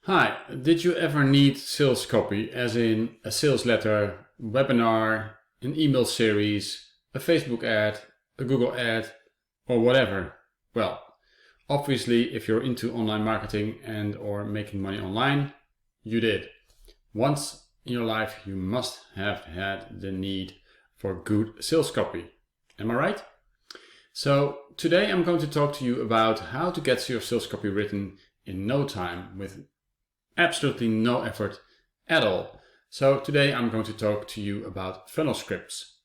Hi, did you ever need sales copy, as in a sales letter, webinar, an email series, a Facebook ad, a Google ad, or whatever? Well, obviously, if you're into online marketing and or making money online, you did. Once in your life, you must have had the need for good sales copy. Am I right? So today I'm going to talk to you about how to get your sales copy written in no time with absolutely no effort at all. So today I'm going to talk to you about funnel scripts.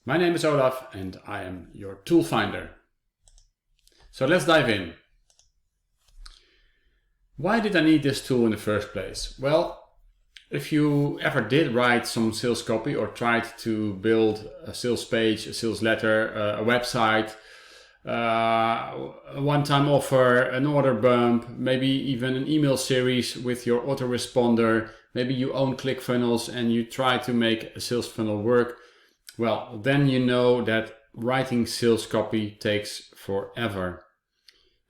My name is Olaf and I am your tool finder. So let's dive in. Why did I need this tool in the first place? Well, if you ever did write some sales copy or tried to build a sales page, a sales letter, a website, a one-time offer, an order bump, maybe even an email series with your autoresponder, maybe you own ClickFunnels and you try to make a sales funnel work, well, then you know that writing sales copy takes forever.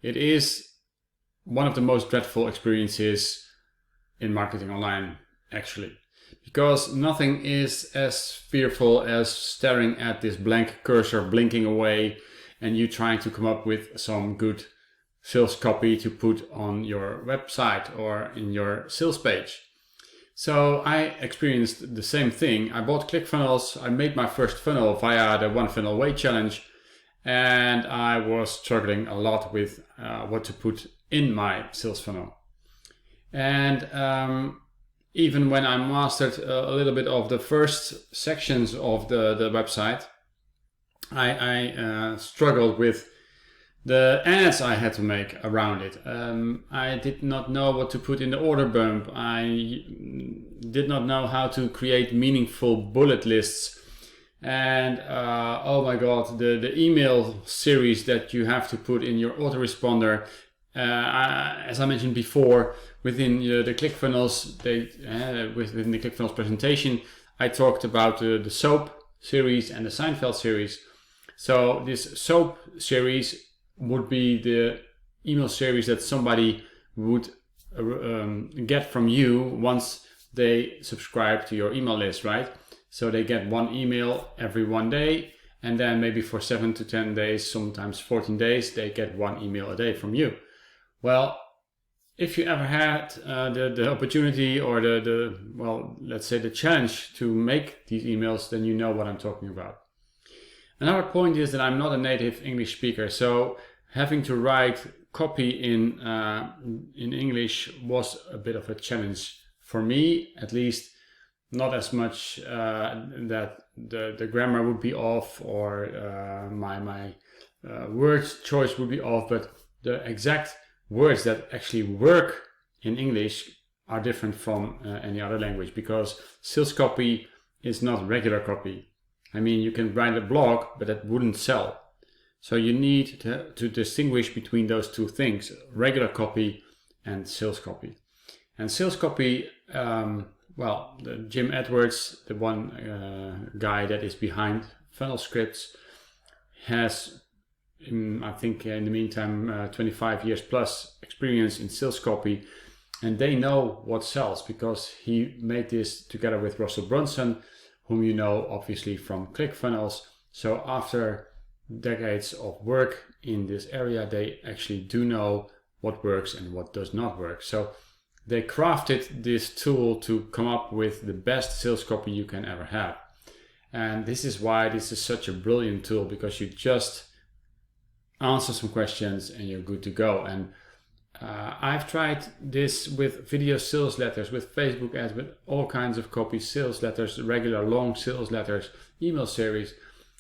It is one of the most dreadful experiences in marketing online, actually, because nothing is as fearful as staring at this blank cursor blinking away and you trying to come up with some good sales copy to put on your website or in your sales page. So I experienced the same thing. I bought ClickFunnels, I made my first funnel via the One Funnel Away challenge, and I was struggling a lot with what to put in my sales funnel. And even when I mastered a little bit of the first sections of the website, I struggled with the ads I had to make around it. I did not know what to put in the order bump. I did not know how to create meaningful bullet lists. And oh my God, the email series that you have to put in your autoresponder. As I mentioned before, within the ClickFunnels, within the ClickFunnels presentation, I talked about the SOAP series and the Seinfeld series. So this SOAP series would be the email series that somebody would get from you once they subscribe to your email list, right? So they get one email every one day, and then maybe for 7 to 10 days, sometimes 14 days, they get one email a day from you. Well, if you ever had the opportunity or well, let's say the challenge to make these emails, then you know what I'm talking about. Another point is that I'm not a native English speaker, so having to write copy in English was a bit of a challenge for me, at least not as much that the grammar would be off or my word choice would be off, but the exact words that actually work in English are different from any other language, because sales copy is not regular copy. I mean, you can write a blog, but that wouldn't sell. So you need to distinguish between those two things, regular copy and sales copy. And sales copy, well, Jim Edwards, the one guy that is behind funnel scripts, has, I think in the meantime, 25 years plus experience in sales copy. And they know what sells because he made this together with Russell Brunson, whom you know obviously from ClickFunnels. So after decades of work in this area, they actually do know what works and what does not work. So they crafted this tool to come up with the best sales copy you can ever have. And this is why this is such a brilliant tool, because you just answer some questions and you're good to go. And I've tried this with video sales letters, with Facebook ads, with all kinds of copy, sales letters, regular long sales letters, email series.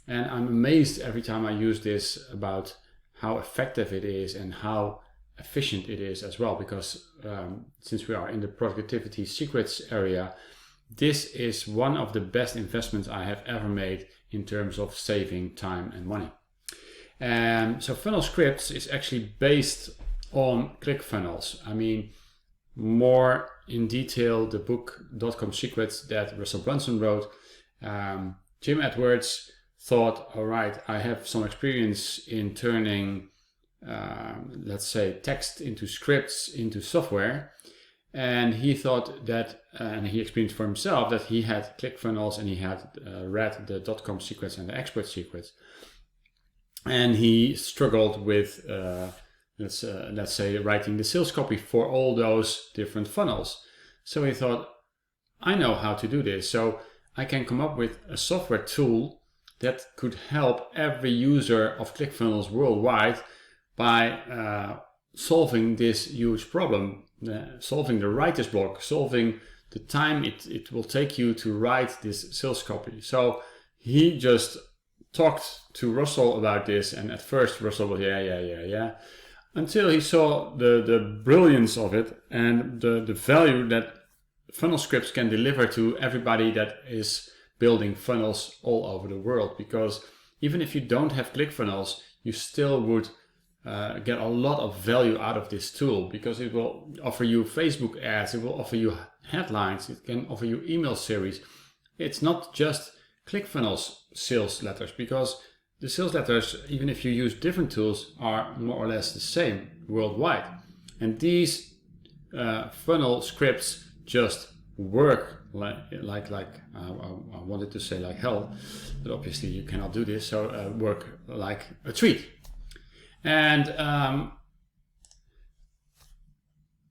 And I'm amazed every time I use this about how effective it is and how efficient it is as well. Because since we are in the productivity secrets area, this is one of the best investments I have ever made in terms of saving time and money. And so funnel scripts is actually based on ClickFunnels. I mean, more in detail, the book Dotcom Secrets that Russell Brunson wrote, Jim Edwards thought, all right, I have some experience in turning, let's say, text into scripts into software. And he thought that, and he experienced for himself, that he had ClickFunnels and he had read the Dotcom secrets and the expert secrets. And he struggled with, let's say, writing the sales copy for all those different funnels. So he thought, I know how to do this. So I can come up with a software tool that could help every user of ClickFunnels worldwide by solving this huge problem, solving the writer's block, solving the time it will take you to write this sales copy. So he just talked to Russell about this, and at first Russell was yeah, until he saw the brilliance of it and the value that funnel scripts can deliver to everybody that is building funnels all over the world. Because even if you don't have ClickFunnels, you still would get a lot of value out of this tool, because it will offer you Facebook ads, it will offer you headlines, it can offer you email series. It's not just ClickFunnels sales letters, because the sales letters, even if you use different tools, are more or less the same worldwide. And these funnel scripts just work like I wanted to say like hell, but obviously you cannot do this, so work like a treat. And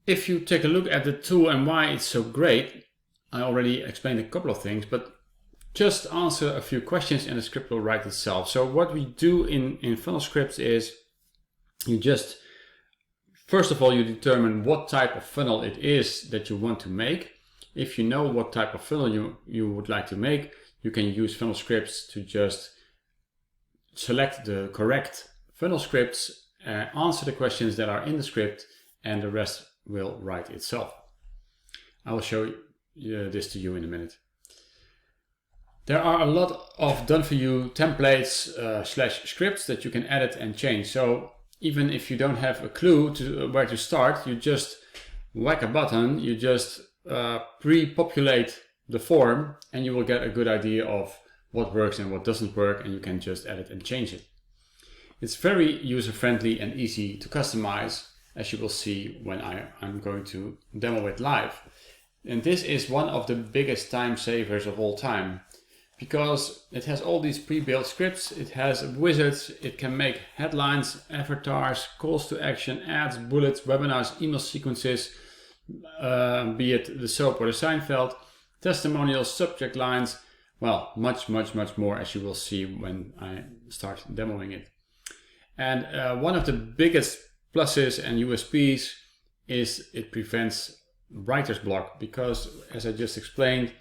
if you take a look at the tool and why it's so great, I already explained a couple of things, but just answer a few questions and the script will write itself. So what we do in funnel scripts is you just, first of all, you determine what type of funnel it is that you want to make. If you know what type of funnel you would like to make, you can use funnel scripts to just select the correct funnel scripts, answer the questions that are in the script, and the rest will write itself. I will show this to you in a minute. There are a lot of done-for-you templates / scripts that you can edit and change. So even if you don't have a clue to where to start, you just whack a button, you just pre-populate the form, and you will get a good idea of what works and what doesn't work, and you can just edit and change it. It's very user-friendly and easy to customize, as you will see when I'm going to demo it live. And this is one of the biggest time savers of all time, because it has all these pre-built scripts, it has wizards, it can make headlines, avatars, calls to action, ads, bullets, webinars, email sequences, be it the soap or the Seinfeld, testimonials, subject lines, well, much more, as you will see when I start demoing it. And one of the biggest pluses and USPs is it prevents writer's block, because as I just explained,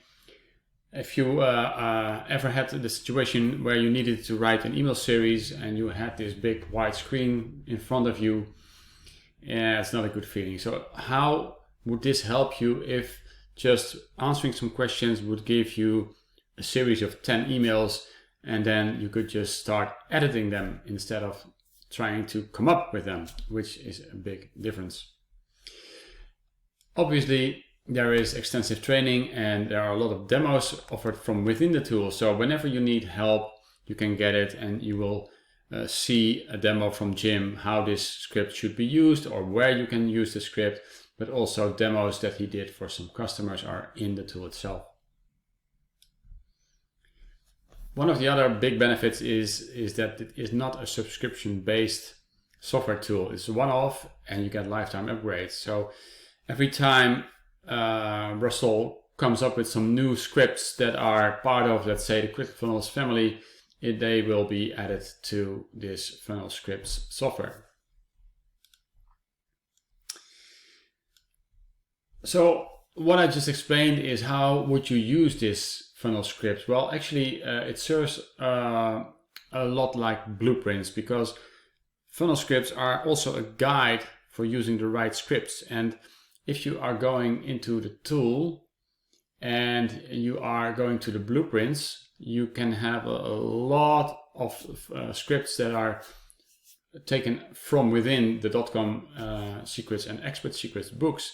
if you ever had the situation where you needed to write an email series and you had this big white screen in front of you, yeah, it's not a good feeling. So how would this help you if just answering some questions would give you a series of 10 emails, and then you could just start editing them instead of trying to come up with them, which is a big difference. Obviously, there is extensive training and there are a lot of demos offered from within the tool. So whenever you need help, you can get it, and you will see a demo from Jim how this script should be used or where you can use the script, but also demos that he did for some customers are in the tool itself. One of the other big benefits is that it is not a subscription-based software tool. It's a one-off and you get lifetime upgrades. So every time Russell comes up with some new scripts that are part of, let's say, the ClickFunnels family, they will be added to this funnel scripts software. So what I just explained is how would you use this funnel script? Well, actually, it serves a lot like blueprints, because funnel scripts are also a guide for using the right scripts. And if you are going into the tool and you are going to the blueprints, you can have a lot of scripts that are taken from within the Dotcom secrets and expert secrets books.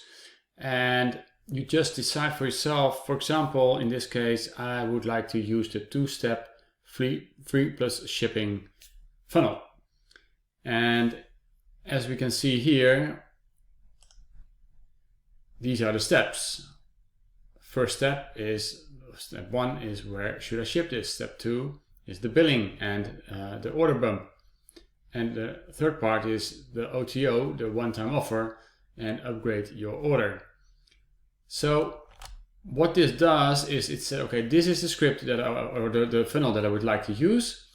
And you just decide for yourself. For example, in this case, I would like to use the 2-step free plus shipping funnel. And as we can see here, these are the steps. First step is, step 1 is where should I ship this? Step 2 is the billing and the order bump. And the third part is the OTO, the one-time offer, and upgrade your order. So what this does is it said, okay, this is the script that or the funnel that I would like to use.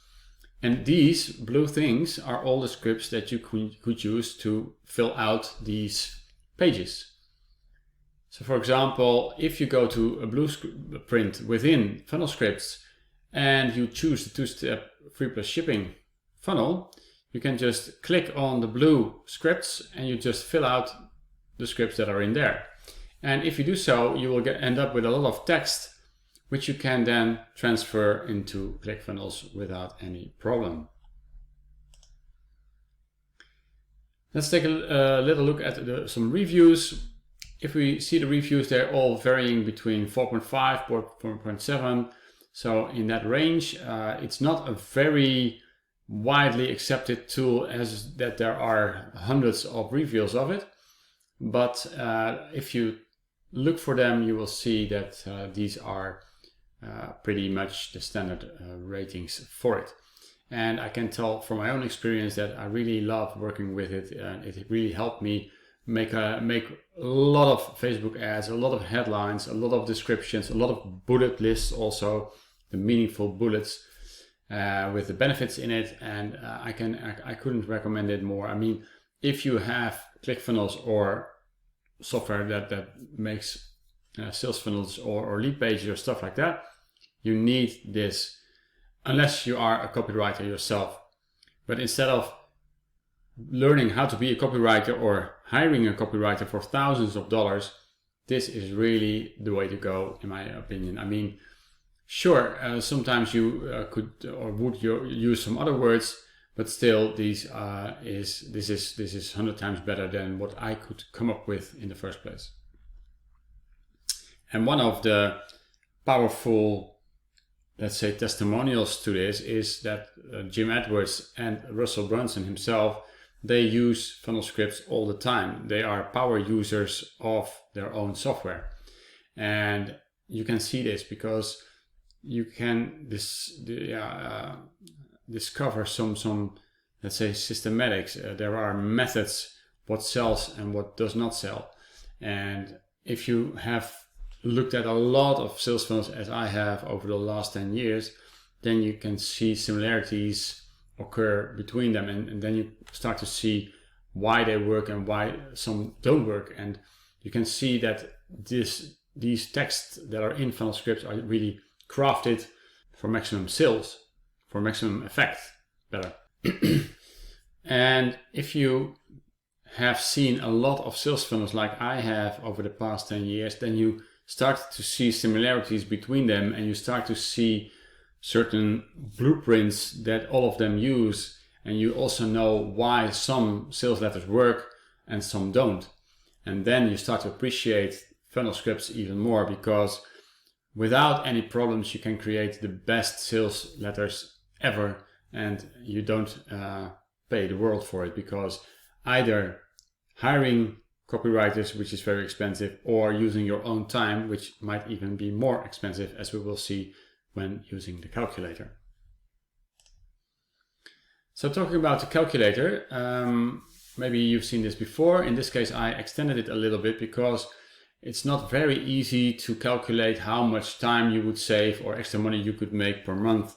And these blue things are all the scripts that you could use to fill out these pages. So for example, if you go to a blueprint within funnel scripts and you choose the two-step free plus shipping funnel, you can just click on the blue scripts and you just fill out the scripts that are in there. And if you do so, you will end up with a lot of text, which you can then transfer into ClickFunnels without any problem. Let's take a little look at some reviews. If we see the reviews, they're all varying between 4.5, 4.7. So in that range, it's not a very widely accepted tool as that there are hundreds of reviews of it. But if you look for them, you will see that these are pretty much the standard ratings for it. And I can tell from my own experience that I really love working with it. It really helped me make a lot of Facebook ads, a lot of headlines, a lot of descriptions, a lot of bullet lists, also the meaningful bullets with the benefits in it. And I couldn't recommend it more. I mean, if you have ClickFunnels or software that makes sales funnels or lead pages or stuff like that, you need this unless you are a copywriter yourself. But instead of learning how to be a copywriter or hiring a copywriter for thousands of dollars, this is really the way to go, in my opinion. I mean, sure, sometimes you could or would use some other words, but still, this is 100 times better than what I could come up with in the first place. And one of the powerful, let's say, testimonials to this is that Jim Edwards and Russell Brunson himself, they use funnel scripts all the time. They are power users of their own software. And you can see this because you can discover some let's say systematics. There are methods what sells and what does not sell. And if you have looked at a lot of sales funnels as I have over the last 10 years, then you can see similarities occur between them, and then you start to see why they work and why some don't work. And you can see that these texts that are in funnel scripts are really crafted for maximum sales, for maximum effect, better. And if you have seen a lot of sales funnels like I have over the past 10 years, then you start to see similarities between them, and you start to see certain blueprints that all of them use, and you also know why some sales letters work and some don't. And then you start to appreciate funnel scripts even more, because without any problems you can create the best sales letters ever, and you don't pay the world for it, because either hiring copywriters, which is very expensive, or using your own time, which might even be more expensive, as we will see when using the calculator. So talking about the calculator, maybe you've seen this before. In this case, I extended it a little bit because it's not very easy to calculate how much time you would save or extra money you could make per month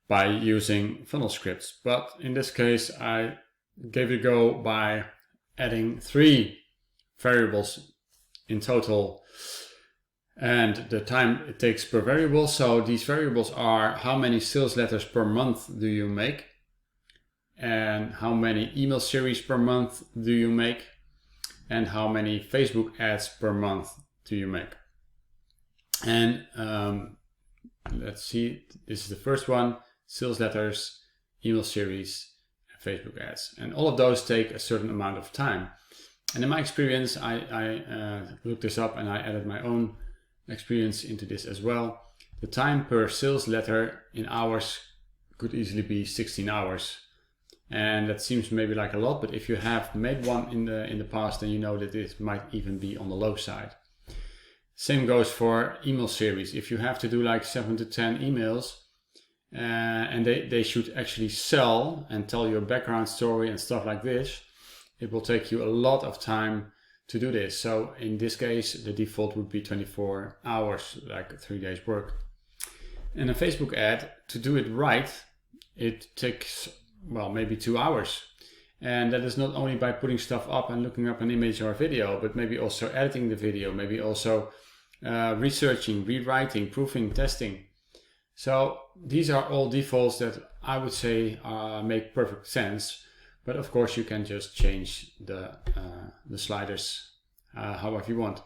by using funnel scripts. But in this case, I gave it a go by adding 3 variables in total and the time it takes per variable. So these variables are how many sales letters per month do you make, and how many email series per month do you make, and how many Facebook ads per month do you make. And let's see, this is the first one: sales letters, email series, and Facebook ads. And all of those take a certain amount of time. And in my experience, I looked this up and I added my own experience into this as well. The time per sales letter in hours could easily be 16 hours. And that seems maybe like a lot, but if you have made one in the past, then you know that this might even be on the low side. Same goes for email series. If you have to do like 7 to 10 emails, and they should actually sell and tell your background story and stuff like this, it will take you a lot of time to do this. So in this case, the default would be 24 hours, like 3 days work. And a Facebook ad, to do it right, it takes, well, maybe 2 hours. And that is not only by putting stuff up and looking up an image or a video, but maybe also editing the video, maybe also researching, rewriting, proofing, testing. So these are all defaults that I would say make perfect sense. But of course you can just change the sliders however you want.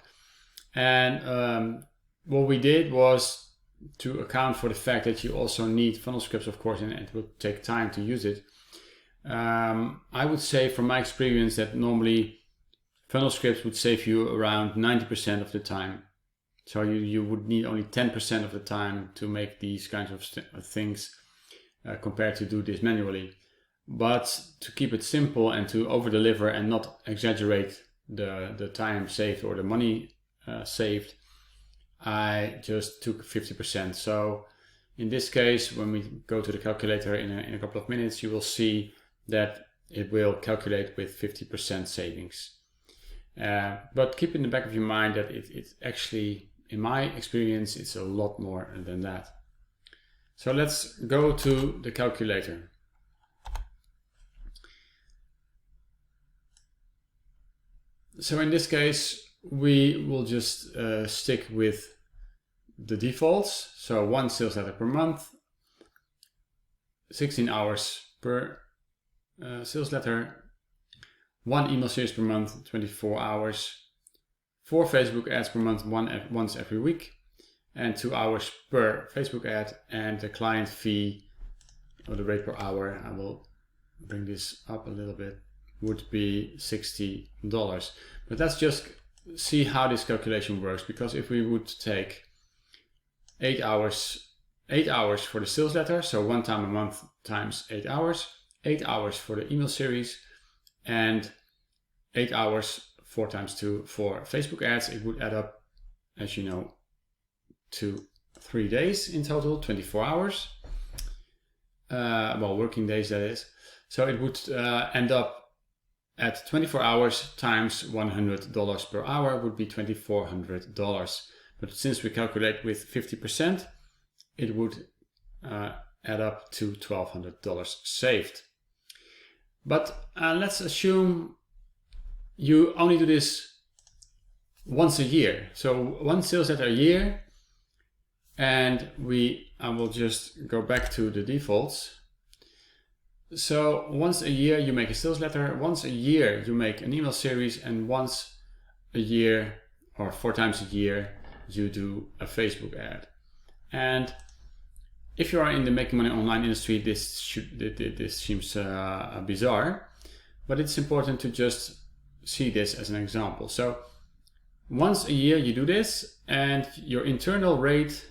And what we did was to account for the fact that you also need funnel scripts, of course, and it will take time to use it. I would say from my experience that normally funnel scripts would save you around 90% of the time. So you would need only 10% of the time to make these kinds of things compared to do this manually. But to keep it simple and to over-deliver and not exaggerate the time saved or the money saved, I just took 50%. So in this case, when we go to the calculator in a couple of minutes, you will see that it will calculate with 50% savings. But keep in the back of your mind that it's actually, in my experience, it's a lot more than that. So let's go to the calculator. So in this case, we will just stick with the defaults. So 1 sales letter per month, 16 hours per sales letter, 1 email series per month, 24 hours, 4 Facebook ads per month, once every week, and 2 hours per Facebook ad, and the client fee, or the rate per hour, I will bring this up a little bit, would be $60. But let's just see how this calculation works, because if we would take 8 hours for the sales letter, so 1 time a month times 8 hours, 8 hours for the email series, and 8 hours 4 times 2 for Facebook ads, it would add up, as you know, to 3 days in total, 24 hours. Well, working days that is. So it would end up at 24 hours times $100 per hour would be $2,400. But since we calculate with 50%, it would add up to $1,200 saved. But let's assume you only do this once a year. So 1 sales letter a year, and I will just go back to the defaults. So once a year you make a sales letter, once a year you make an email series, and once a year or 4 times a year you do a Facebook ad. And if you are in the making money online industry, this seems bizarre, but it's important to just see this as an example. So once a year you do this, and your internal rate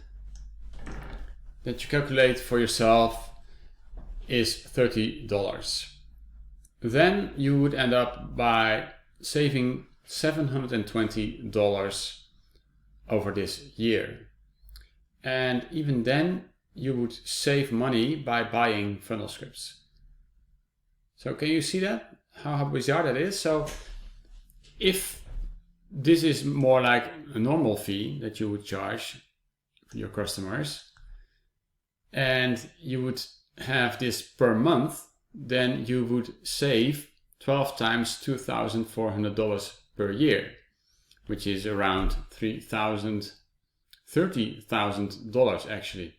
that you calculate for yourself is $30. Then you would end up by saving $720 over this year. And even then you would save money by buying funnel scripts. So can you see that? How bizarre that is? So if this is more like a normal fee that you would charge your customers, and you would have this per month, then you would save 12 times $2,400 per year, which is around $30,000 actually.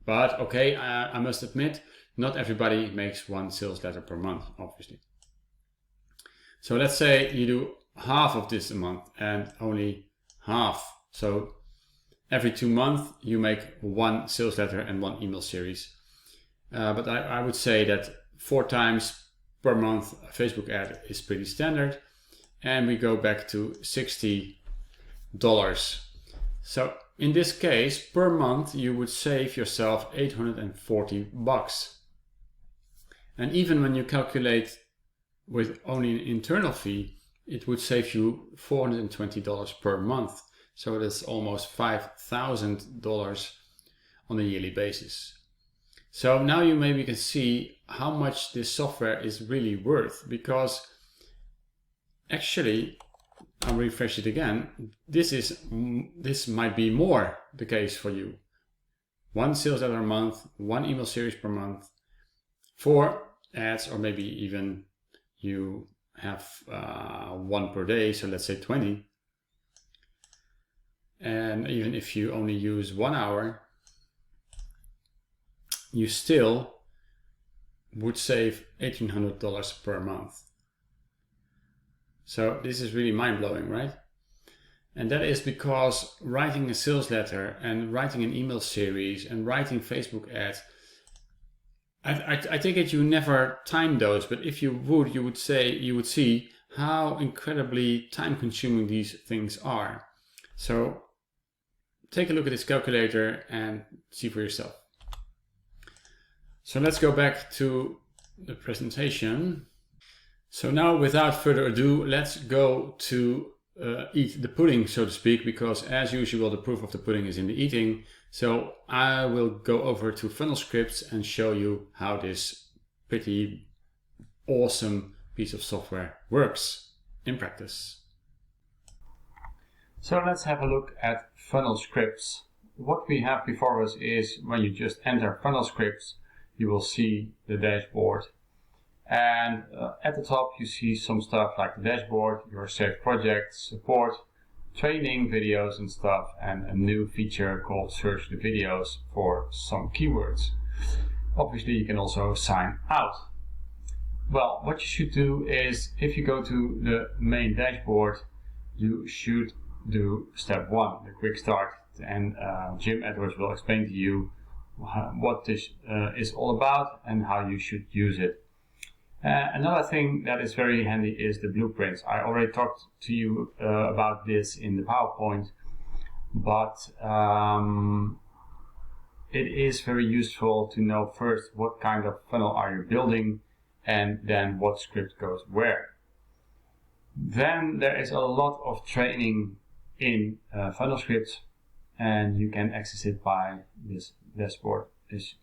But okay, I must admit, not everybody makes 1 sales letter per month, obviously. So let's say you do half of this a month and only half. So every 2 months you make 1 sales letter and 1 email series. But I would say that 4 times per month a Facebook ad is pretty standard. And we go back to $60. So in this case, per month you would save yourself $840. And even when you calculate with only an internal fee, it would save you $420 per month. So that's almost $5,000 on a yearly basis. So now you maybe can see how much this software is really worth, because actually, I'll refresh it again. This might be more the case for you. 1 sales letter a month, 1 email series per month, 4 ads, or maybe even you have 1 per day, so let's say 20. And even if you only use 1 hour, you still would save $1,800 per month. So this is really mind-blowing, right? And that is because writing a sales letter and writing an email series and writing Facebook ads, I take it you never time those, but if you would, you would see how incredibly time-consuming these things are. So take a look at this calculator and see for yourself. So let's go back to the presentation. So now, without further ado, let's go to eat the pudding, so to speak, because as usual, the proof of the pudding is in the eating. So I will go over to Funnel Scripts and show you how this pretty awesome piece of software works in practice. So let's have a look at Funnel Scripts. What we have before us is when you just enter Funnel Scripts, you will see the dashboard. And at the top you see some stuff like the dashboard, your saved projects, support, training videos and stuff, and a new feature called search the videos for some keywords. Obviously you can also sign out. Well, what you should do is, if you go to the main dashboard, you should do step 1, the quick start, and Jim Edwards will explain to you what this is all about and how you should use it. Another thing that is very handy is the blueprints. I already talked to you about this in the PowerPoint, but it is very useful to know first what kind of funnel are you building and then what script goes where. Then there is a lot of training in Funnel Scripts, and you can access it by this dashboard as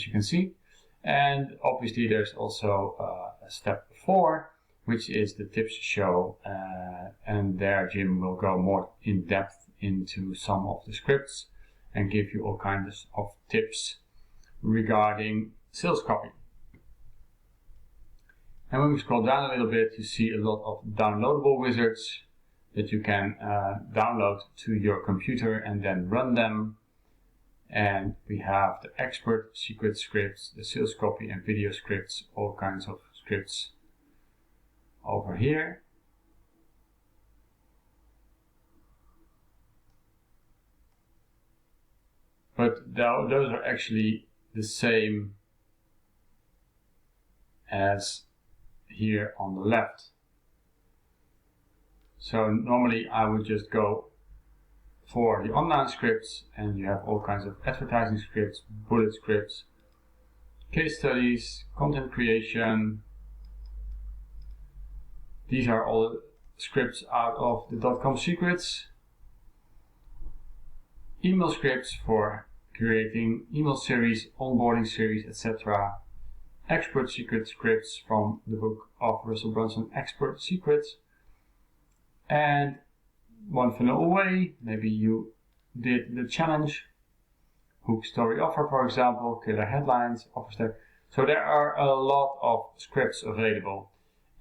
you can see. And obviously there's also a step 4, which is the tips show, and there Jim will go more in depth into some of the scripts and give you all kinds of tips regarding sales copy. And when we scroll down a little bit, you see a lot of downloadable wizards that you can download to your computer and then run them. And we have the expert secret scripts, the sales copy and video scripts, all kinds of scripts over here. But those are actually the same as here on the left. So normally I would just go for the online scripts, and you have all kinds of advertising scripts, bullet scripts, case studies, content creation. These are all scripts out of the Dotcom secrets. Email scripts for creating email series, onboarding series, etc. Expert secret scripts from the book of Russell Brunson, Expert Secrets. And one funnel away, maybe you did the challenge, hook story offer, for example, killer headlines, offer step. So there are a lot of scripts available,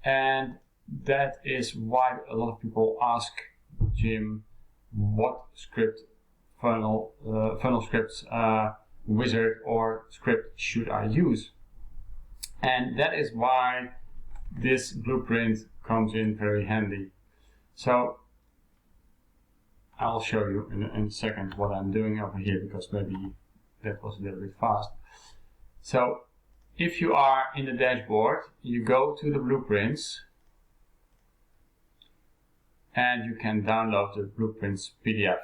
and that is why a lot of people ask Jim, what script funnel scripts wizard or script should I use? And that is why this blueprint comes in very handy. So I'll show you in a second what I'm doing over here, because maybe that was a little bit fast. So if you are in the dashboard, you go to the blueprints and you can download the blueprints PDF.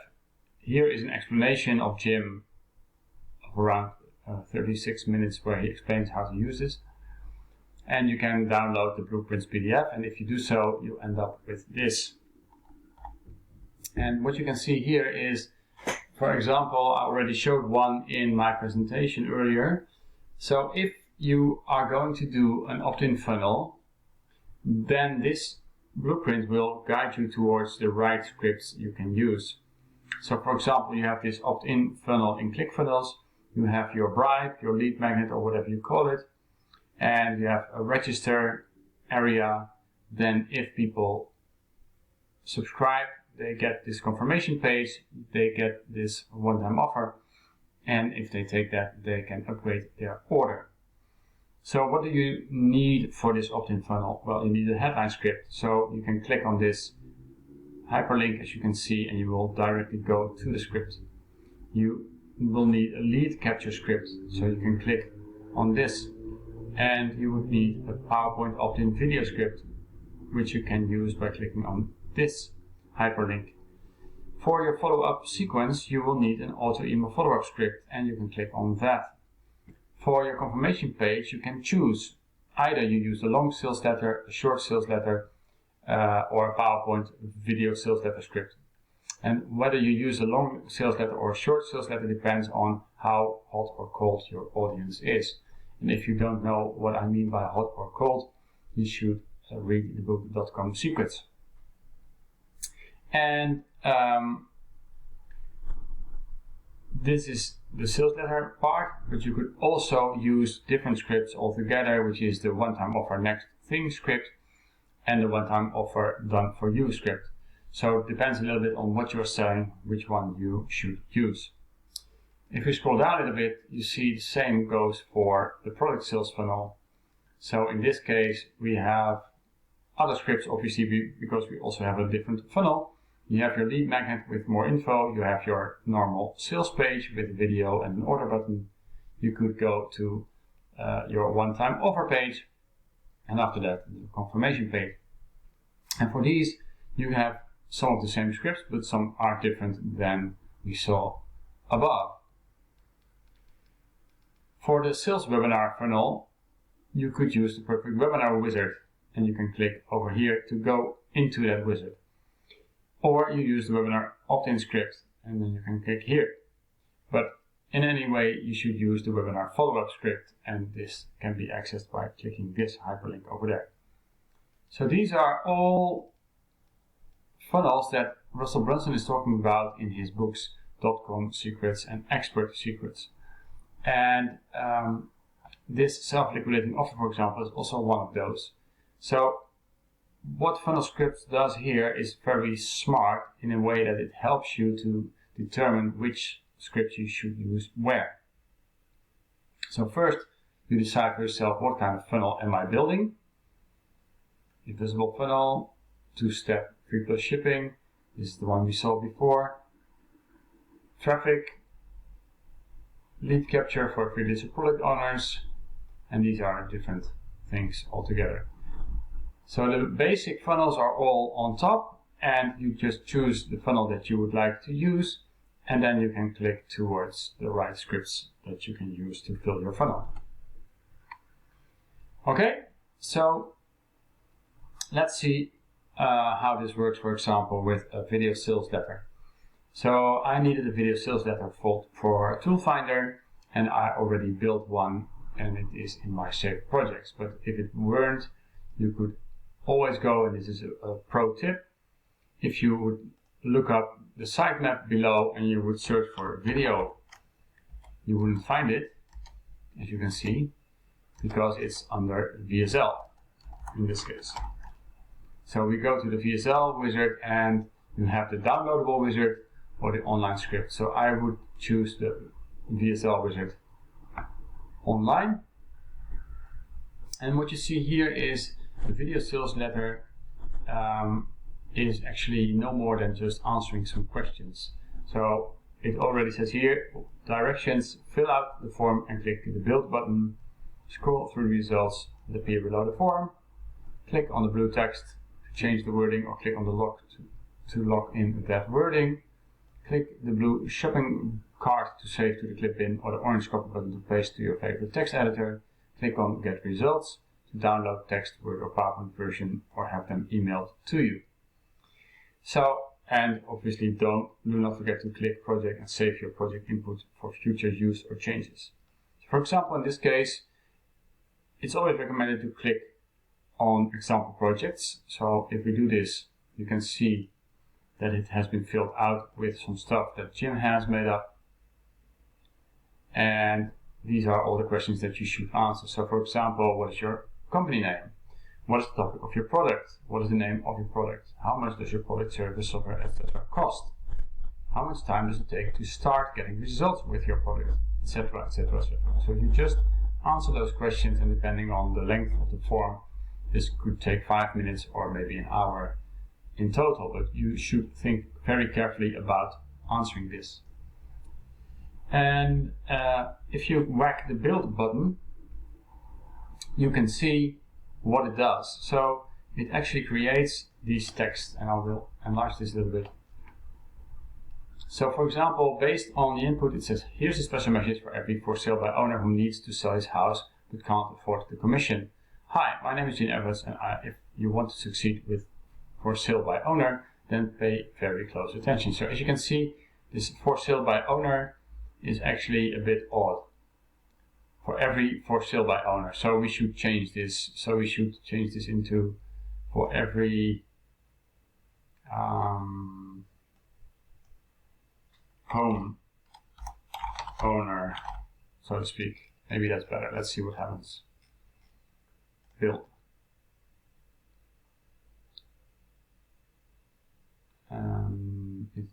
Here is an explanation of Jim of around 36 minutes where he explains how to use this. And you can download the blueprints PDF, and if you do so, you end up with this. And what you can see here is, for example, I already showed one in my presentation earlier. So if you are going to do an opt-in funnel, then this blueprint will guide you towards the right scripts you can use. So for example, you have this opt-in funnel in ClickFunnels, you have your bribe, your lead magnet, or whatever you call it, and you have a register area. Then if people subscribe, they get this confirmation page, they get this one-time offer, and if they take that, they can upgrade their order. So what do you need for this opt-in funnel? Well, you need a headline script. So you can click on this hyperlink, as you can see, and you will directly go to the script. You will need a lead capture script, so you can click on this, and you would need a PowerPoint opt-in video script, which you can use by clicking on this hyperlink. For your follow-up sequence, you will need an auto email follow-up script, and you can click on that. For your confirmation page, you can choose either you use a long sales letter, a short sales letter, or a PowerPoint video sales letter script. And whether you use a long sales letter or a short sales letter depends on how hot or cold your audience is. And if you don't know what I mean by hot or cold, you should read the book Dotcom Secrets. And this is the sales letter part, but you could also use different scripts altogether, which is the one-time offer next thing script and the one-time offer done for you script. So it depends a little bit on what you're selling, which one you should use. If we scroll down a little bit, you see the same goes for the product sales funnel. So in this case, we have other scripts, obviously, because we also have a different funnel. You have your lead magnet with more info. You have your normal sales page with a video and an order button. You could go to your one-time offer page, and after that, the confirmation page. And for these, you have some of the same scripts, but some are different than we saw above. For the sales webinar funnel, you could use the perfect webinar wizard, and you can click over here to go into that wizard. Or you use the webinar opt-in script, and then you can click here. But in any way, you should use the webinar follow-up script, and this can be accessed by clicking this hyperlink over there. So these are all funnels that Russell Brunson is talking about in his books Dotcom Secrets and Expert Secrets. And this self-liquidating offer, for example, is also one of those. So what Funnel Scripts does here is very smart in a way that it helps you to determine which scripts you should use where. So first, you decide for yourself, what kind of funnel am I building? Invisible funnel, two-step free plus shipping. This is the one we saw before. Traffic, lead capture for freelancer product owners, and these are different things altogether. So the basic funnels are all on top, and you just choose the funnel that you would like to use, and then you can click towards the right scripts that you can use to fill your funnel. Okay, so let's see how this works, for example, with a video sales letter. So I needed a video sales letter for Tool Finder, and I already built one, and it is in my saved projects. But if it weren't, you could always go, and this is a pro tip, if you would look up the sitemap below and you would search for video, you wouldn't find it, as you can see, because it's under VSL in this case. So we go to the VSL wizard, and you have the downloadable wizard or the online script. So I would choose the VSL wizard online. And what you see here is the video sales letter is actually no more than just answering some questions. So it already says here, directions, fill out the form and click the build button, scroll through the results that appear below the form, click on the blue text to change the wording, or click on the lock to lock in that wording, click the blue shopping cart to save to the clip bin or the orange copy button to paste to your favorite text editor. Click on Get Results to download text, Word or PowerPoint version or have them emailed to you. So, and obviously do not forget to click Project and save your project input for future use or changes. For example, in this case, it's always recommended to click on example projects. So if we do this, you can see that it has been filled out with some stuff that Jim has made up. And these are all the questions that you should answer. So for example, what is your company name? What is the topic of your product? What is the name of your product? How much does your product, service, software, etc. cost? How much time does it take to start getting results with your product, etc., etc., etc. So you just answer those questions, and depending on the length of the form, this could take 5 minutes or maybe an hour in total, but you should think very carefully about answering this. And if you whack the build button, you can see what it does. So it actually creates these texts, and I will enlarge this a little bit. So for example, based on the input, it says, here's a special message for every for sale by owner who needs to sell his house but can't afford the commission. Hi, my name is 𝗂𝗏𝗏𝗏𝗏, and if you want to succeed with for sale by owner, then pay very close attention. So as you can see, this for sale by owner is actually a bit odd. For every for sale by owner. So we should change this. So we should change this into for every home owner, so to speak. Maybe that's better. Let's see what happens. Build. It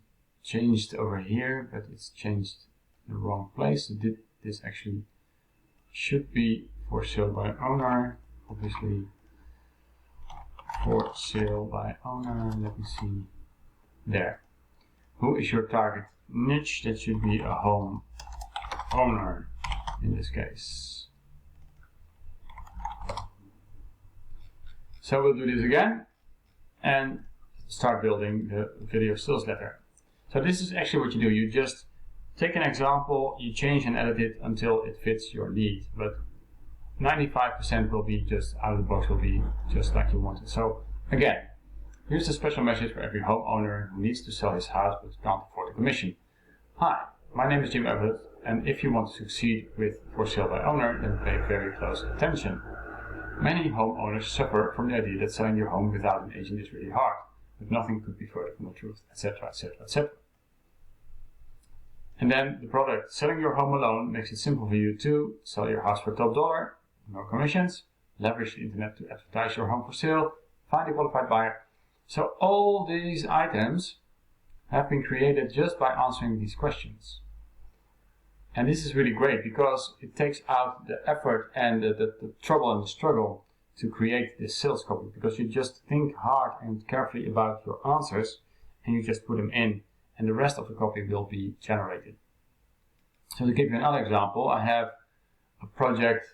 changed over here, but it's changed the wrong place. So this actually should be for sale by owner, obviously for sale by owner. Let me see there. Who is your target niche? That should be a home owner in this case. So we'll do this again and start building the video sales letter. So this is actually what you do. You just take an example, you change and edit it until it fits your need, but 95% will be just out of the box, will be just like you want it. So again, here's a special message for every homeowner who needs to sell his house but can't afford the commission. Hi, my name is 𝗂𝗏𝗏𝗏𝗏, and if you want to succeed with for sale by owner, then pay very close attention. Many homeowners suffer from the idea that selling your home without an agent is really hard, but nothing could be further from the truth, etc., etc., etc. And then the product. Selling your home alone makes it simple for you to sell your house for top dollar, no commissions, leverage the internet to advertise your home for sale, find a qualified buyer. So all these items have been created just by answering these questions. And this is really great because it takes out the effort and the trouble and the struggle to create this sales copy, because you just think hard and carefully about your answers and you just put them in, and the rest of the copy will be generated. So to give you another example, I have a project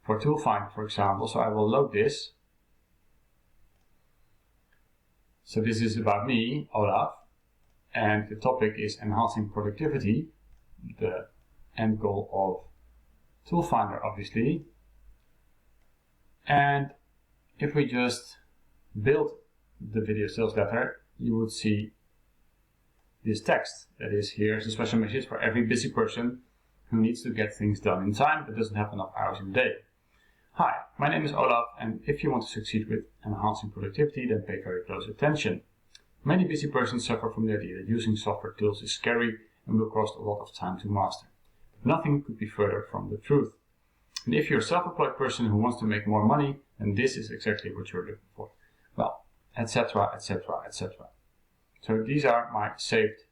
for ToolFinder, for example, so I will load this. So this is about me, Olaf, and the topic is enhancing productivity, the end goal of ToolFinder, obviously. And if we just build the video sales letter, you would see this text that is, here's a special message for every busy person who needs to get things done in time but doesn't have enough hours in the day. Hi, my name is Olaf, and if you want to succeed with enhancing productivity, then pay very close attention. Many busy persons suffer from the idea that using software tools is scary and will cost a lot of time to master. But nothing could be further from the truth. And if you're a self-employed person who wants to make more money, then this is exactly what you're looking for. Well, etc., etc., etc. So these are my saved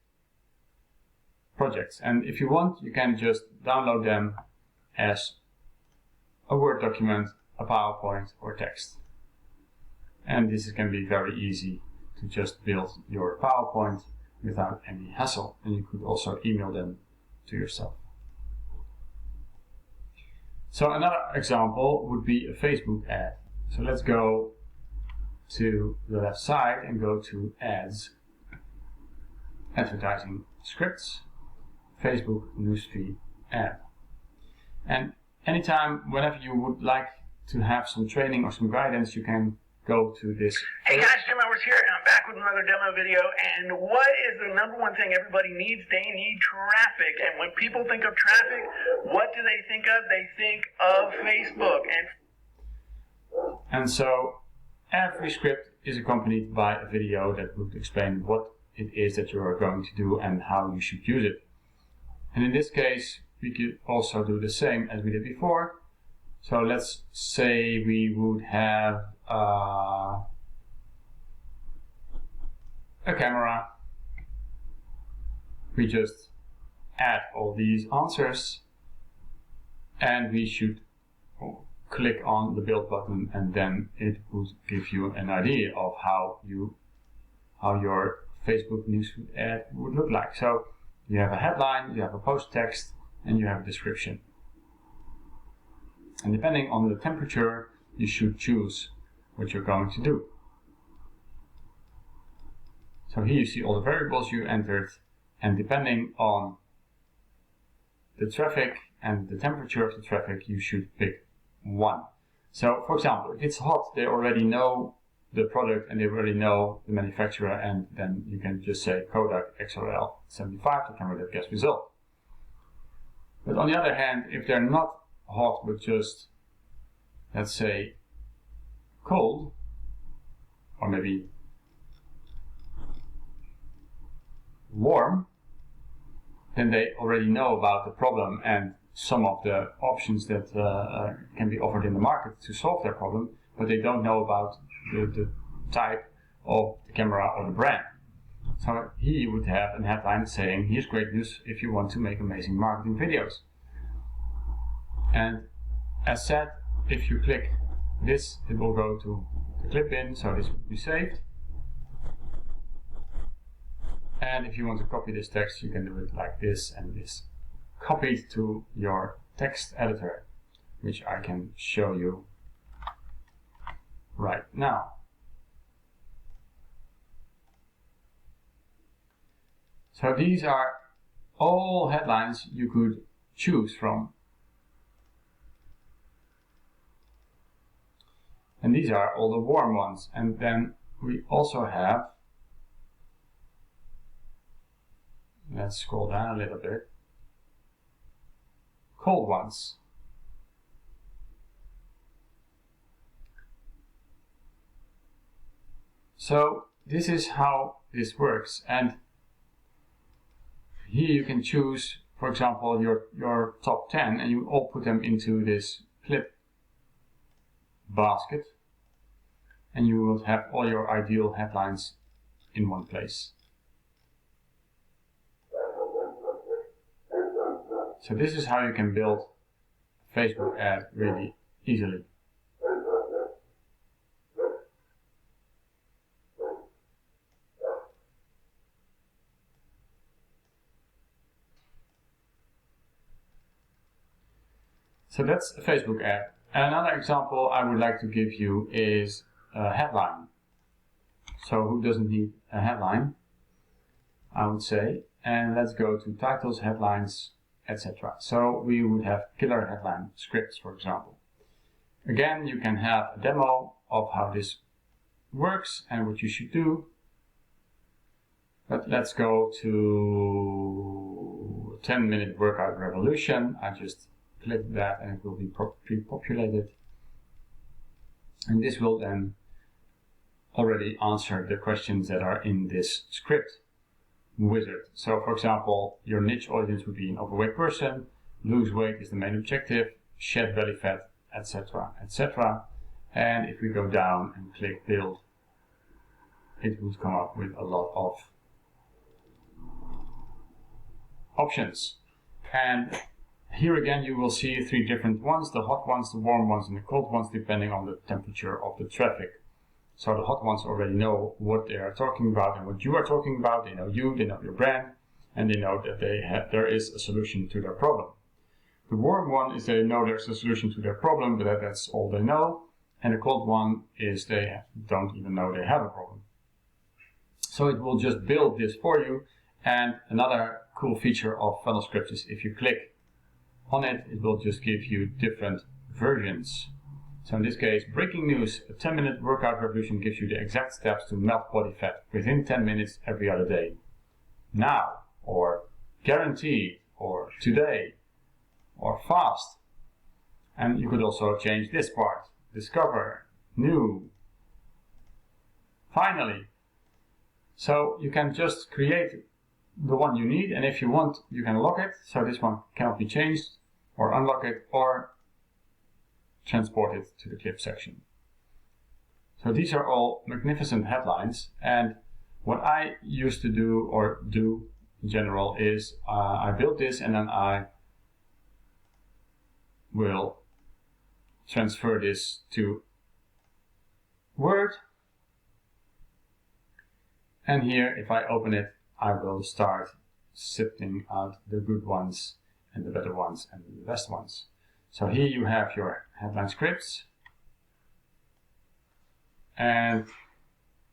projects. And if you want, you can just download them as a Word document, a PowerPoint, or text. And this can be very easy to just build your PowerPoint without any hassle. And you could also email them to yourself. So another example would be a Facebook ad. So let's go to the left side and go to ads. advertising scripts, Facebook newsfeed ad. And anytime, whenever you would like to have some training or some guidance, you can go to this. Hey guys, Jim Edwards here, and I'm back with another demo video. And what is the number one thing everybody needs? They need traffic. And when people think of traffic, what do they think of? They think of Facebook. And so every script is accompanied by a video that would explain what it is that you are going to do and how you should use it. And in this case, we could also do the same as we did before. So let's say we would have a camera. We just add all these answers and we should click on the build button, and then it would give you an idea of how your Facebook newsfeed ad would look like. So you have a headline, you have a post text, and you have a description. And depending on the temperature, you should choose what you're going to do. So here you see all the variables you entered, and depending on the traffic and the temperature of the traffic, you should pick one. So for example, if it's hot, they already know the product and they already know the manufacturer, and then you can just say Kodak XRL75 to camera that gets result. But on the other hand, if they're not hot but just, let's say, cold, or maybe warm, then they already know about the problem and some of the options that can be offered in the market to solve their problem, but they don't know about the type of the camera or the brand. So here you would have a headline saying, here's great news if you want to make amazing marketing videos. And as said, if you click this, it will go to the clip bin, so this will be saved. And if you want to copy this text, you can do it like this, and this copied to your text editor, which I can show you right now. So these are all headlines you could choose from. And these are all the warm ones. And then we also have, let's scroll down a little bit, cold ones. So this is how this works, and here you can choose, for example, your top 10, and you all put them into this clip basket, and you will have all your ideal headlines in one place. So this is how you can build a Facebook ad really easily. So that's a Facebook ad. And another example I would like to give you is a headline. So who doesn't need a headline, I would say. And let's go to titles, headlines, etc. So we would have killer headline scripts, for example. Again, you can have a demo of how this works and what you should do. But let's go to 10-minute workout revolution. I just click that and it will be pre-populated. And this will then already answer the questions that are in this script wizard. So for example, your niche audience would be an overweight person, lose weight is the main objective, shed belly fat, etc., etc. And if we go down and click build, it would come up with a lot of options. And here again you will see three different ones, the hot ones, the warm ones, and the cold ones, depending on the temperature of the traffic. So the hot ones already know what they are talking about and what you are talking about. They know you, they know your brand, and they know that there is a solution to their problem. The warm one is they know there's a solution to their problem, but that's all they know. And the cold one is they don't even know they have a problem. So it will just build this for you, And another cool feature of funnel scripts is if you click on it, it will just give you different versions. So in this case, breaking news, a 10-minute workout revolution gives you the exact steps to melt body fat within 10 minutes every other day. Now, or guaranteed, or today, or fast. And you could also change this part, discover, new, finally. So you can just create the one you need, and if you want, you can lock it, so this one cannot be changed, or unlock it, or transport it to the clip section. So these are all magnificent headlines, and what I used to do, or do in general, is I build this and then I will transfer this to Word. And here, if I open it, I will start sifting out the good ones and the better ones and the best ones. So here you have your headline scripts. And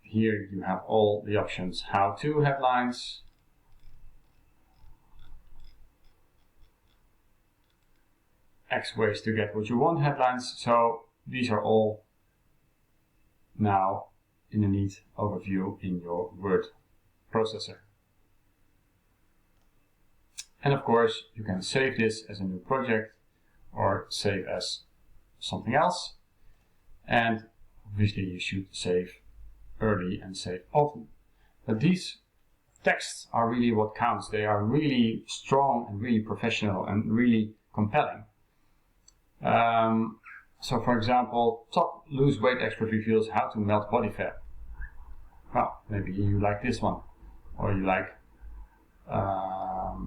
here you have all the options. How-to headlines. X ways to get what you want headlines. So these are all now in a neat overview in your word processor. And of course, you can save this as a new project or save as something else. And obviously you should save early and save often. But these texts are really what counts. They are really strong and really professional and really compelling. So for example, top lose weight expert reveals how to melt body fat. Well, maybe you like this one, or you like,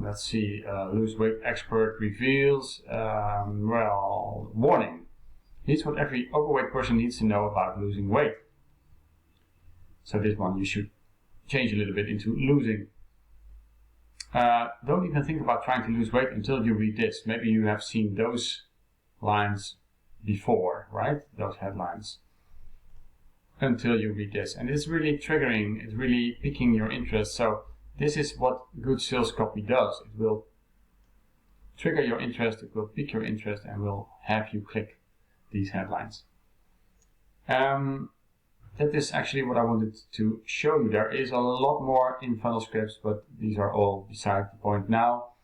let's see, lose weight expert reveals, well, warning. Here's what every overweight person needs to know about losing weight. So this one you should change a little bit into losing. Don't even think about trying to lose weight until you read this. Maybe you have seen those lines before, right? Those headlines. Until you read this. And it's really triggering, it's really piquing your interest. So this is what good sales copy does. It will trigger your interest, it will pique your interest, and will have you click these headlines. That is actually what I wanted to show you. There is a lot more in funnel scripts, but these are all beside the point now.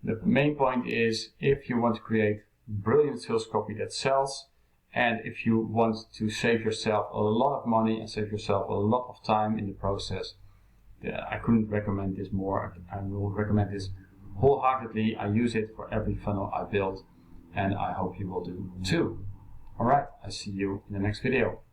The main point is, if you want to create brilliant sales copy that sells, and if you want to save yourself a lot of money and save yourself a lot of time in the process, I couldn't recommend this more. I will recommend this wholeheartedly. I use it for every funnel I build, and I hope you will do too. Alright, I see you in the next video.